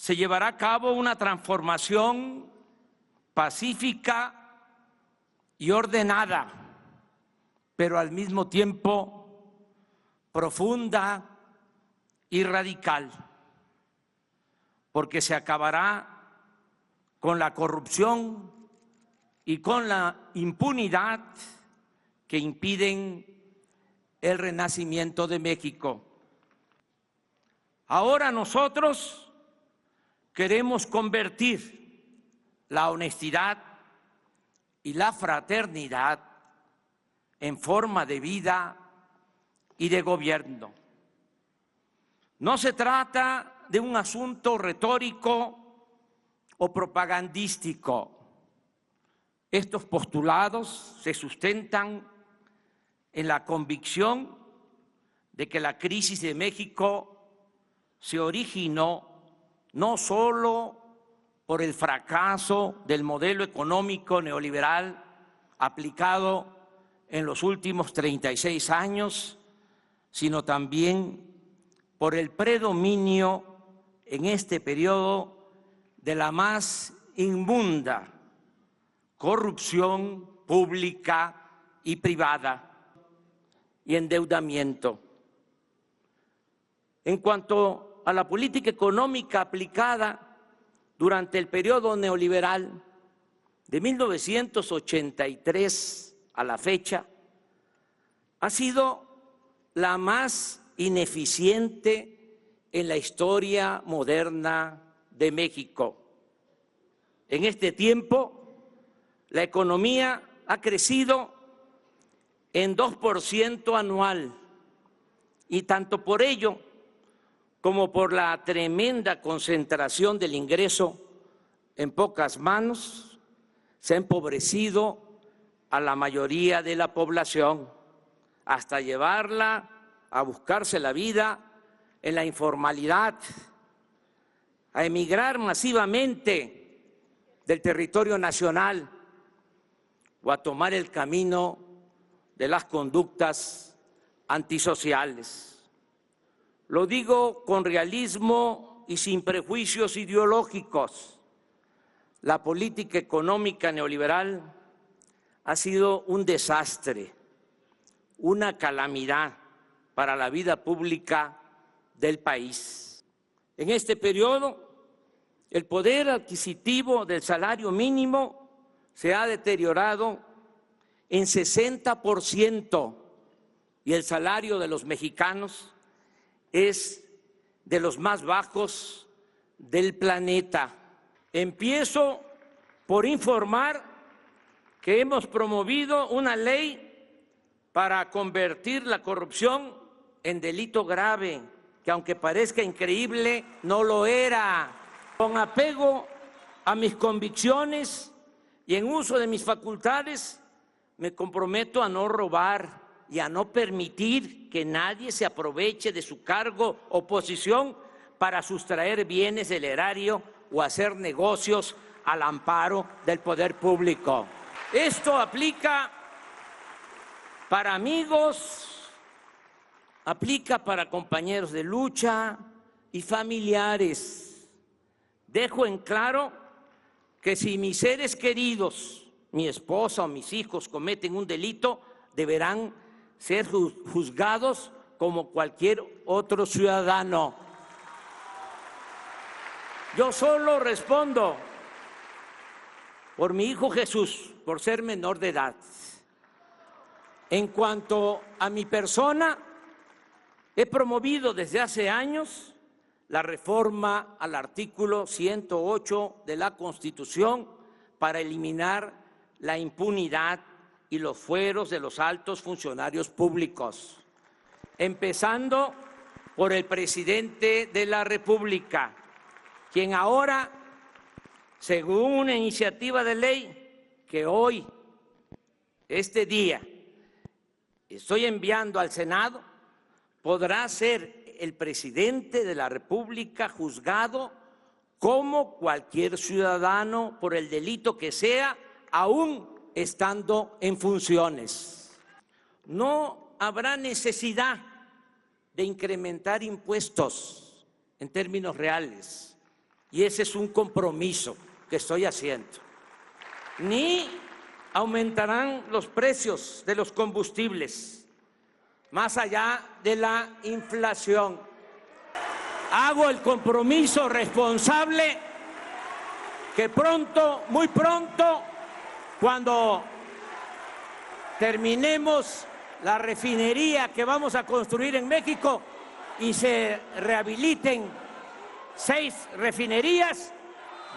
se llevará a cabo una transformación pacífica y ordenada, pero al mismo tiempo profunda y radical, porque se acabará con la corrupción y con la impunidad que impiden el renacimiento de México. Ahora nosotros queremos convertir la honestidad y la fraternidad en forma de vida y de gobierno. No se trata de un asunto retórico o propagandístico. Estos postulados se sustentan en la convicción de que la crisis de México se originó no solo por el fracaso del modelo económico neoliberal aplicado en los últimos 36 años, sino también por el predominio en este periodo de la más inmunda corrupción pública y privada y endeudamiento. En cuanto a la política económica aplicada durante el periodo neoliberal de 1983 a la fecha, ha sido la más ineficiente en la historia moderna de México. En este tiempo, la economía ha crecido en 2% anual y tanto por ello como por la tremenda concentración del ingreso en pocas manos, se ha empobrecido a la mayoría de la población, hasta llevarla a buscarse la vida en la informalidad, a emigrar masivamente del territorio nacional o a tomar el camino de las conductas antisociales. Lo digo con realismo y sin prejuicios ideológicos. La política económica neoliberal ha sido un desastre, una calamidad para la vida pública del país. En este periodo, el poder adquisitivo del salario mínimo se ha deteriorado en 60% y el salario de los mexicanos es de los más bajos del planeta. Empiezo por informar que hemos promovido una ley para convertir la corrupción en delito grave, que aunque parezca increíble, no lo era. Con apego a mis convicciones y en uso de mis facultades, me comprometo a no robar y a no permitir que nadie se aproveche de su cargo o posición para sustraer bienes del erario o hacer negocios al amparo del poder público. Esto aplica para amigos, aplica para compañeros de lucha y familiares. Dejo en claro que si mis seres queridos, mi esposa o mis hijos cometen un delito, deberán ser juzgados como cualquier otro ciudadano. Yo solo respondo por mi hijo Jesús, por ser menor de edad. En cuanto a mi persona, he promovido desde hace años la reforma al artículo 108 de la Constitución para eliminar la impunidad y los fueros de los altos funcionarios públicos, empezando por el presidente de la República, quien ahora, según una iniciativa de ley que hoy, este día, estoy enviando al Senado, podrá ser el presidente de la República juzgado como cualquier ciudadano por el delito que sea, aún estando en funciones. No habrá necesidad de incrementar impuestos en términos reales y ese es un compromiso que estoy haciendo. Ni aumentarán los precios de los combustibles, más allá de la inflación. Hago el compromiso responsable que pronto, muy pronto, cuando terminemos la refinería que vamos a construir en México y se rehabiliten 6 refinerías,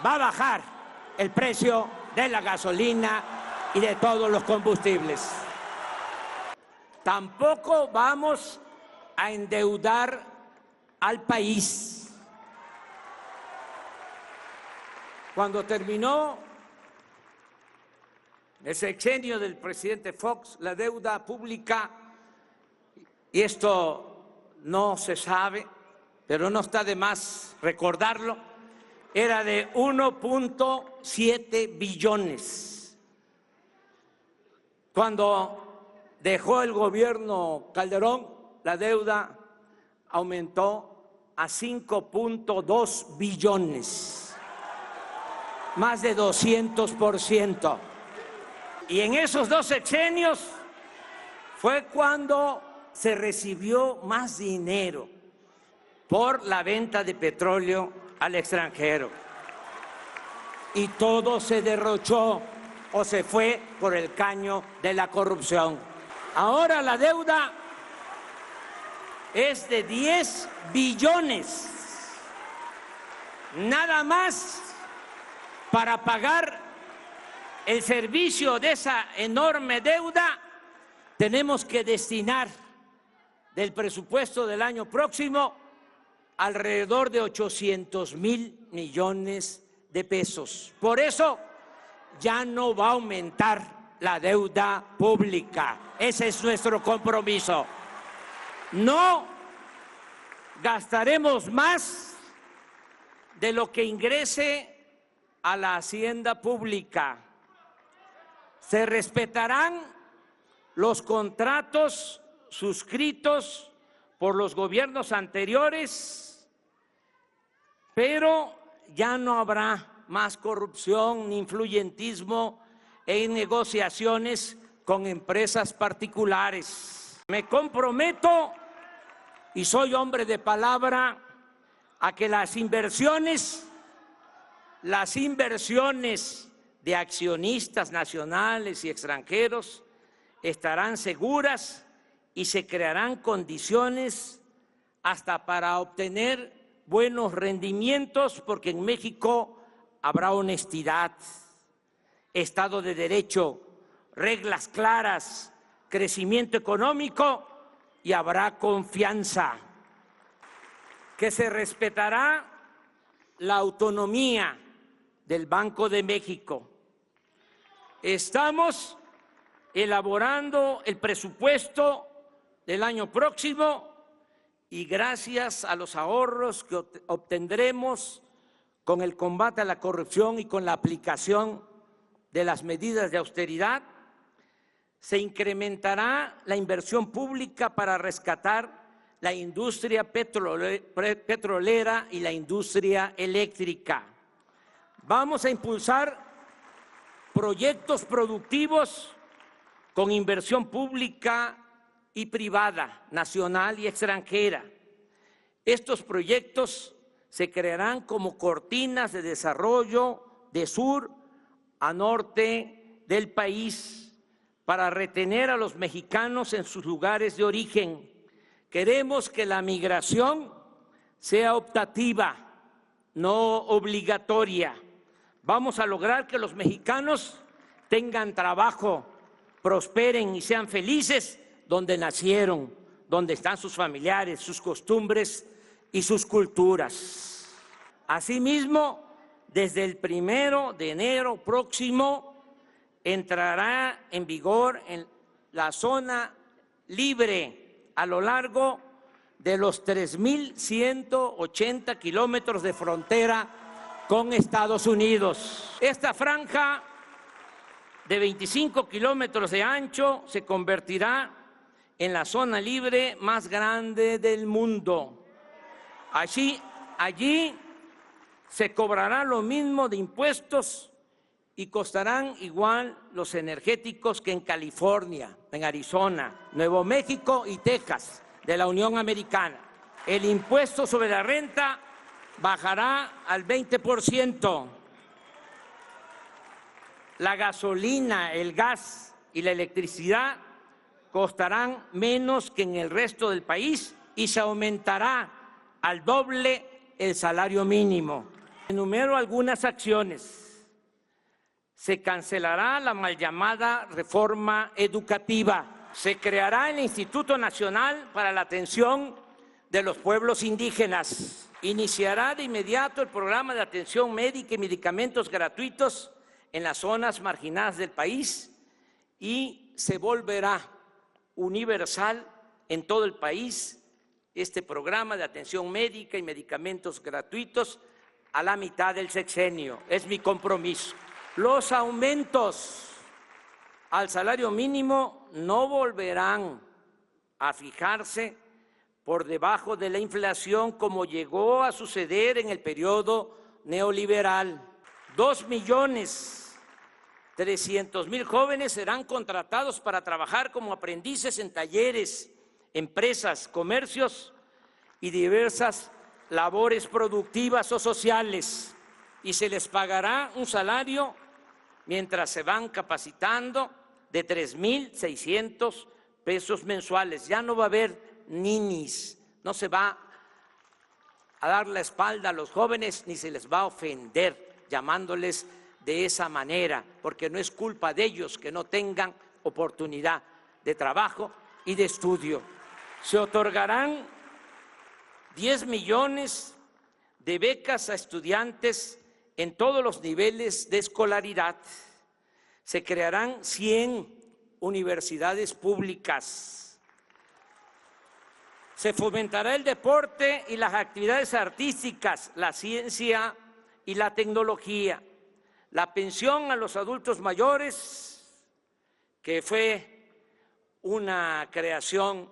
va a bajar el precio de la gasolina y de todos los combustibles. Tampoco vamos a endeudar al país. Cuando terminó el sexenio del presidente Fox, la deuda pública, y esto no se sabe, pero no está de más recordarlo, era de 1.7 billones. Cuando dejó el gobierno Calderón, la deuda aumentó a 5.2 billones, más de 200%. Y en esos 2 sexenios fue cuando se recibió más dinero por la venta de petróleo al extranjero. Y todo se derrochó o se fue por el caño de la corrupción. Ahora la deuda es de 10 billones. Nada más para pagar el servicio de esa enorme deuda tenemos que destinar del presupuesto del año próximo alrededor de 800,000 millones de pesos. Por eso ya no va a aumentar la deuda pública. Ese es nuestro compromiso. No gastaremos más de lo que ingrese a la hacienda pública. Se respetarán los contratos suscritos por los gobiernos anteriores, pero ya no habrá más corrupción ni influyentismo en negociaciones con empresas particulares. Me comprometo, y soy hombre de palabra, a que las inversiones de accionistas nacionales y extranjeros estarán seguras y se crearán condiciones hasta para obtener buenos rendimientos, porque en México habrá honestidad, Estado de Derecho, reglas claras, crecimiento económico y habrá confianza, que se respetará la autonomía del Banco de México. Estamos elaborando el presupuesto del año próximo y gracias a los ahorros que obtendremos con el combate a la corrupción y con la aplicación de las medidas de austeridad, se incrementará la inversión pública para rescatar la industria petrolera y la industria eléctrica. Vamos a impulsar proyectos productivos con inversión pública y privada, nacional y extranjera. Estos proyectos se crearán como cortinas de desarrollo de sur a norte del país para retener a los mexicanos en sus lugares de origen. Queremos que la migración sea optativa, no obligatoria. Vamos a lograr que los mexicanos tengan trabajo, prosperen y sean felices donde nacieron, donde están sus familiares, sus costumbres y sus culturas. Asimismo, desde el 1 de enero próximo entrará en vigor en la zona libre a lo largo de los 3.180 kilómetros de frontera con Estados Unidos. Esta franja de 25 kilómetros de ancho se convertirá en la zona libre más grande del mundo. Allí Se cobrará lo mismo de impuestos y costarán igual los energéticos que en California, en Arizona, Nuevo México y Texas de la Unión Americana. El impuesto sobre la renta bajará al 20%. La gasolina, el gas y la electricidad costarán menos que en el resto del país y se aumentará al doble el salario mínimo. Enumero algunas acciones. Se cancelará la mal llamada reforma educativa. Se creará el Instituto Nacional para la Atención de los Pueblos Indígenas. Iniciará de inmediato el programa de atención médica y medicamentos gratuitos en las zonas marginadas del país y se volverá universal en todo el país este programa de atención médica y medicamentos gratuitos a la mitad del sexenio. Es mi compromiso. Los aumentos al salario mínimo no volverán a fijarse por debajo de la inflación como llegó a suceder en el periodo neoliberal. 2.300.000 jóvenes serán contratados para trabajar como aprendices en talleres, empresas, comercios y diversas labores productivas o sociales, y se les pagará un salario mientras se van capacitando de 3.600 pesos mensuales. Ya no va a haber ninis, no se va a dar la espalda a los jóvenes ni se les va a ofender llamándoles de esa manera, porque no es culpa de ellos que no tengan oportunidad de trabajo y de estudio. Se otorgarán 10 millones de becas a estudiantes en todos los niveles de escolaridad. Se crearán 100 universidades públicas. Se fomentará el deporte y las actividades artísticas, la ciencia y la tecnología. La pensión a los adultos mayores, que fue una creación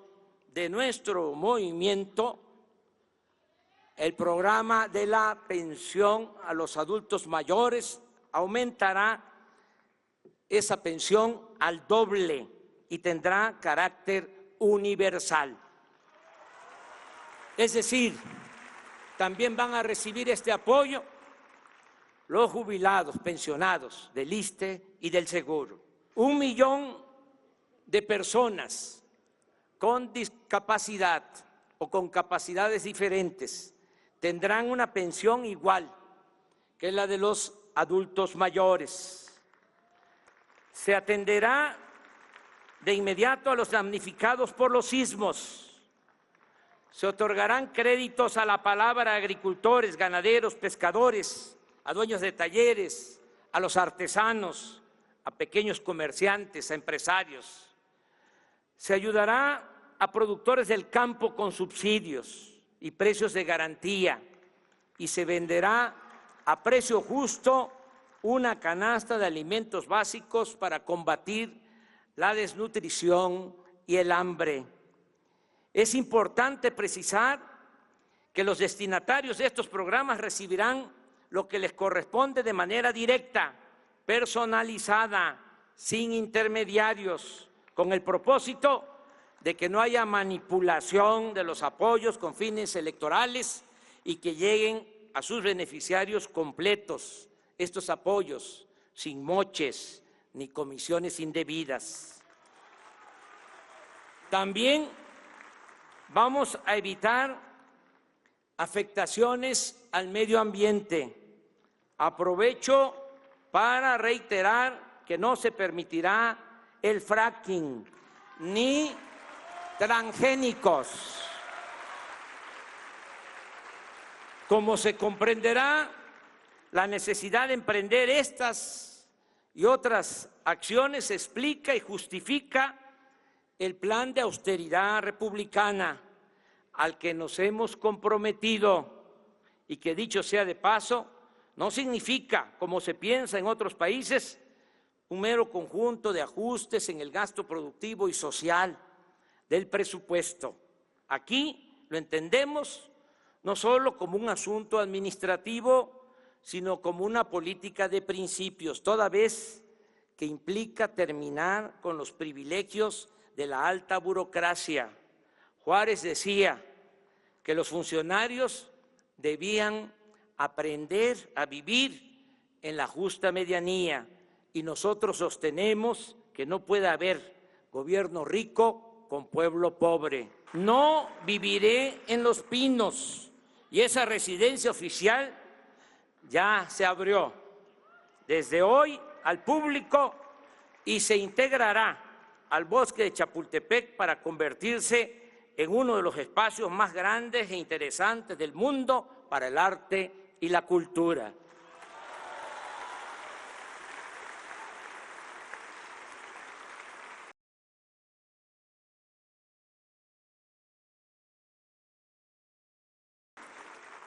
de nuestro movimiento, el programa de la pensión a los adultos mayores aumentará esa pensión al doble y tendrá carácter universal. Es decir, también van a recibir este apoyo los jubilados, pensionados del ISSSTE y del Seguro. 1 millón de personas con discapacidad o con capacidades diferentes tendrán una pensión igual que la de los adultos mayores. Se atenderá de inmediato a los damnificados por los sismos. Se otorgarán créditos a la palabra a agricultores, ganaderos, pescadores, a dueños de talleres, a los artesanos, a pequeños comerciantes, a empresarios. Se ayudará a productores del campo con subsidios y precios de garantía y se venderá a precio justo una canasta de alimentos básicos para combatir la desnutrición y el hambre. Es importante precisar que los destinatarios de estos programas recibirán lo que les corresponde de manera directa, personalizada, sin intermediarios, con el propósito de que no haya manipulación de los apoyos con fines electorales y que lleguen a sus beneficiarios completos estos apoyos, sin moches ni comisiones indebidas. También vamos a evitar afectaciones al medio ambiente. Aprovecho para reiterar que no se permitirá el fracking ni transgénicos. Como se comprenderá, la necesidad de emprender estas y otras acciones explica y justifica el plan de austeridad republicana al que nos hemos comprometido y que, dicho sea de paso, no significa, como se piensa en otros países, un mero conjunto de ajustes en el gasto productivo y social del presupuesto. Aquí lo entendemos no solo como un asunto administrativo, sino como una política de principios, toda vez que implica terminar con los privilegios de la alta burocracia. Juárez decía que los funcionarios debían aprender a vivir en la justa medianía, y nosotros sostenemos que no puede haber gobierno rico con pueblo pobre. No viviré en Los Pinos, y esa residencia oficial ya se abrió desde hoy al público y se integrará al bosque de Chapultepec para convertirse en uno de los espacios más grandes e interesantes del mundo para el arte y la cultura.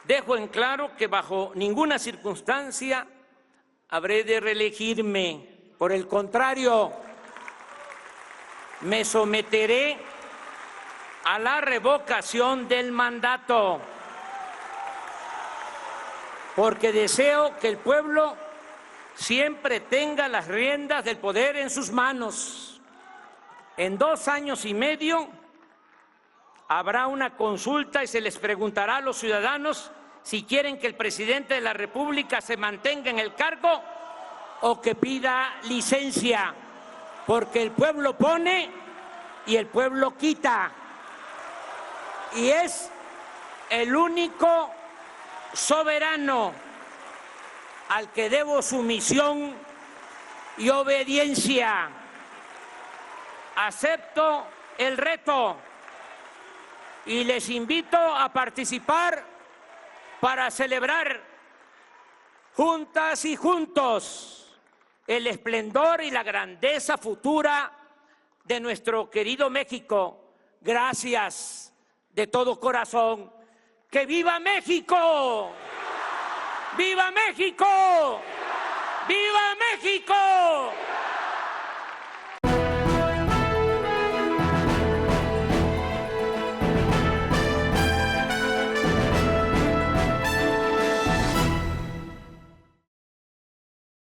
Dejo en claro que bajo ninguna circunstancia habré de reelegirme. Por el contrario, me someteré a la revocación del mandato, porque deseo que el pueblo siempre tenga las riendas del poder en sus manos. En 2 años y medio habrá una consulta y se les preguntará a los ciudadanos si quieren que el presidente de la República se mantenga en el cargo o que pida licencia, porque el pueblo pone y el pueblo quita, y es el único soberano al que debo sumisión y obediencia. Acepto el reto y les invito a participar para celebrar juntas y juntos el esplendor y la grandeza futura de nuestro querido México. Gracias de todo corazón. ¡Que viva México! ¡Viva México! ¡Viva México!